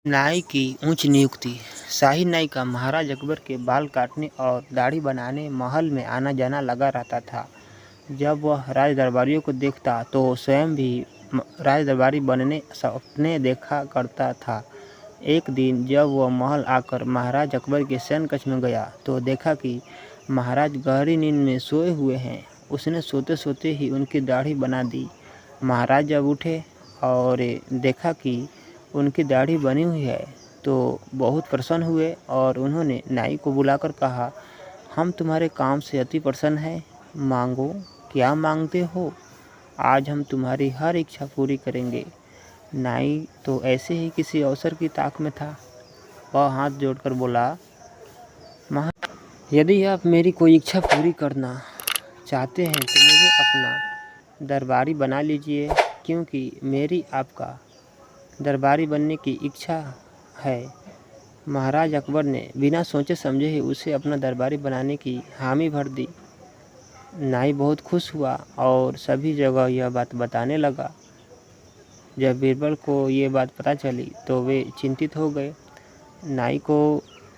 नाई की ऊंच नियुक्ति। शाही नाई का महाराज अकबर के बाल काटने और दाढ़ी बनाने महल में आना जाना लगा रहता था। जब वह राज दरबारियों को देखता तो स्वयं भी राज दरबारी बनने सपने देखा करता था। एक दिन जब वह महल आकर महाराज अकबर के शयन कक्ष में गया तो देखा कि महाराज गहरी नींद में सोए हुए हैं। उसने सोते सोते ही उनकी दाढ़ी बना दी। महाराज जब उठे और देखा कि उनकी दाढ़ी बनी हुई है तो बहुत प्रसन्न हुए और उन्होंने नाई को बुलाकर कहा, हम तुम्हारे काम से अति प्रसन्न हैं। मांगो, क्या मांगते हो? आज हम तुम्हारी हर इच्छा पूरी करेंगे। नाई तो ऐसे ही किसी अवसर की ताक में था। वह हाथ जोड़कर बोला, यदि आप मेरी कोई इच्छा पूरी करना चाहते हैं तो मुझे अपना दरबारी बना लीजिए, क्योंकि मेरी आपका दरबारी बनने की इच्छा है। महाराज अकबर ने बिना सोचे समझे ही उसे अपना दरबारी बनाने की हामी भर दी। नाई बहुत खुश हुआ और सभी जगह यह बात बताने लगा। जब बीरबल को ये बात पता चली तो वे चिंतित हो गए। नाई को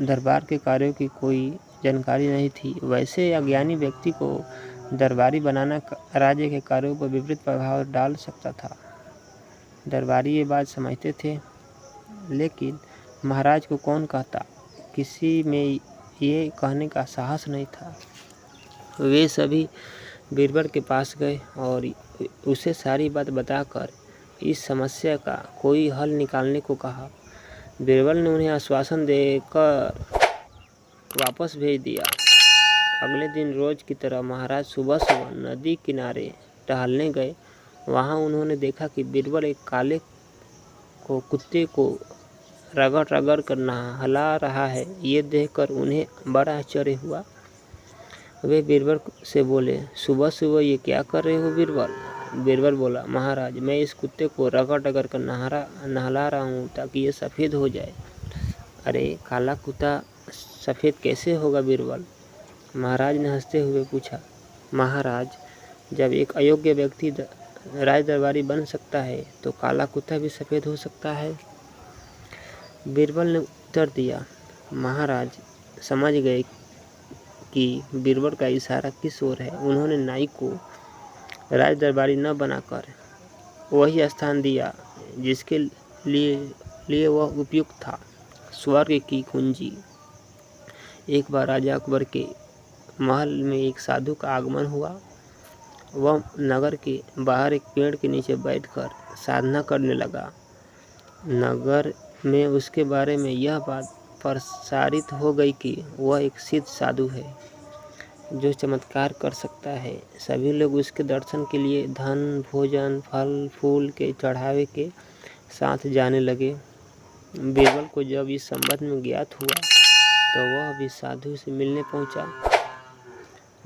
दरबार के कार्यों की कोई जानकारी नहीं थी। वैसे अज्ञानी व्यक्ति को दरबारी बनाना राज्य के कार्यों पर विपरीत प्रभाव डाल सकता था। दरबारी ये बात समझते थे, लेकिन महाराज को कौन कहता। किसी में ये कहने का साहस नहीं था। वे सभी बीरबल के पास गए और उसे सारी बात बताकर इस समस्या का कोई हल निकालने को कहा। बीरबल ने उन्हें आश्वासन देकर वापस भेज दिया। अगले दिन रोज की तरह महाराज सुबह सुबह नदी किनारे टहलने गए। वहां उन्होंने देखा कि बीरबल एक काले कुत्ते को रगड़ रगड़ कर नहला रहा है। ये देखकर उन्हें बड़ा आश्चर्य हुआ। वे बीरबल से बोले, सुबह सुबह ये क्या कर रहे हो बीरबल? बीरबल बोला, महाराज, मैं इस कुत्ते को रगड़ रगड़ कर नहला रहा हूँ ताकि ये सफ़ेद हो जाए। अरे, काला कुत्ता सफ़ेद कैसे होगा बीरबल? महाराज ने हंसते हुए पूछा। महाराज, जब एक अयोग्य व्यक्ति राज दरबारी बन सकता है तो काला कुत्ता भी सफ़ेद हो सकता है। बीरबल ने उत्तर दिया। महाराज समझ गए कि बीरबल का इशारा किस ओर है। उन्होंने नाई को राज दरबारी न बनाकर वही स्थान दिया जिसके लिए वह उपयुक्त था, स्वर्ग की कुंजी। एक बार राजा अकबर के महल में एक साधु का आगमन हुआ। वह नगर के बाहर एक पेड़ के नीचे बैठकर साधना करने लगा। नगर में उसके बारे में यह बात प्रसारित हो गई कि वह एक सिद्ध साधु है जो चमत्कार कर सकता है। सभी लोग उसके दर्शन के लिए धन, भोजन, फल फूल के चढ़ावे के साथ जाने लगे। बीरबल को जब इस संबंध में ज्ञात हुआ तो वह भी साधु से मिलने पहुंचा।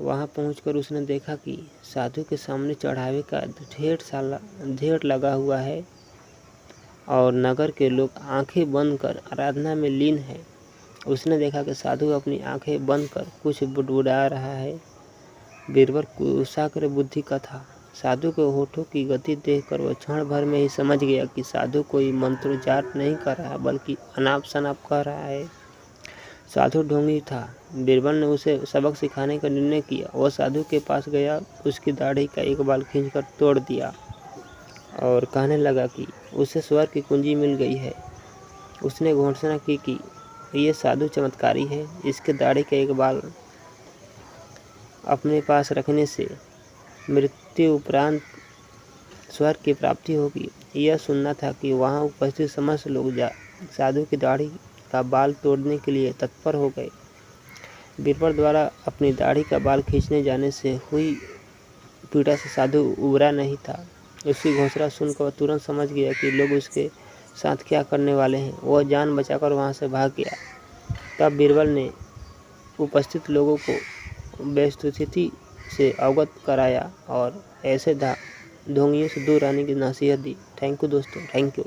वहां पहुंचकर उसने देखा कि साधु के सामने चढ़ावे का ढेर लगा हुआ है और नगर के लोग आंखें बंद कर आराधना में लीन है। उसने देखा कि साधु अपनी आंखें बंद कर कुछ बुड़बुड़ा रहा है। बीरबल कुशाग्र बुद्धि का था। साधु के होठों की गति देखकर वह क्षण भर में ही समझ गया कि साधु कोई मंत्रोच्चार नहीं कर रहा बल्कि अनाप शनाप कह रहा है। साधु ढोंगी था। बीरबल ने उसे सबक सिखाने का निर्णय किया। वह साधु के पास गया, उसकी दाढ़ी का एक बाल खींचकर तोड़ दिया और कहने लगा कि उसे स्वर्ग की कुंजी मिल गई है। उसने घोषणा की कि ये साधु चमत्कारी है, इसके दाढ़ी का एक बाल अपने पास रखने से मृत्यु उपरांत स्वर्ग की प्राप्ति होगी। यह सुनना था कि वहाँ उपस्थित समस्त लोग साधु की दाढ़ी का बाल तोड़ने के लिए तत्पर हो गए। बीरबल द्वारा अपनी दाढ़ी का बाल खींचने जाने से हुई पीड़ा से साधु उबरा नहीं था। उसकी घोषणा सुनकर वह तुरंत समझ गया कि लोग उसके साथ क्या करने वाले हैं। वह जान बचाकर वहां से भाग गया। तब बीरबल ने उपस्थित लोगों को वस्तुस्थिति से अवगत कराया और ऐसे ढोंगियों से दूर रहने की नसीहत दी। थैंक यू दोस्तों, थैंक यू।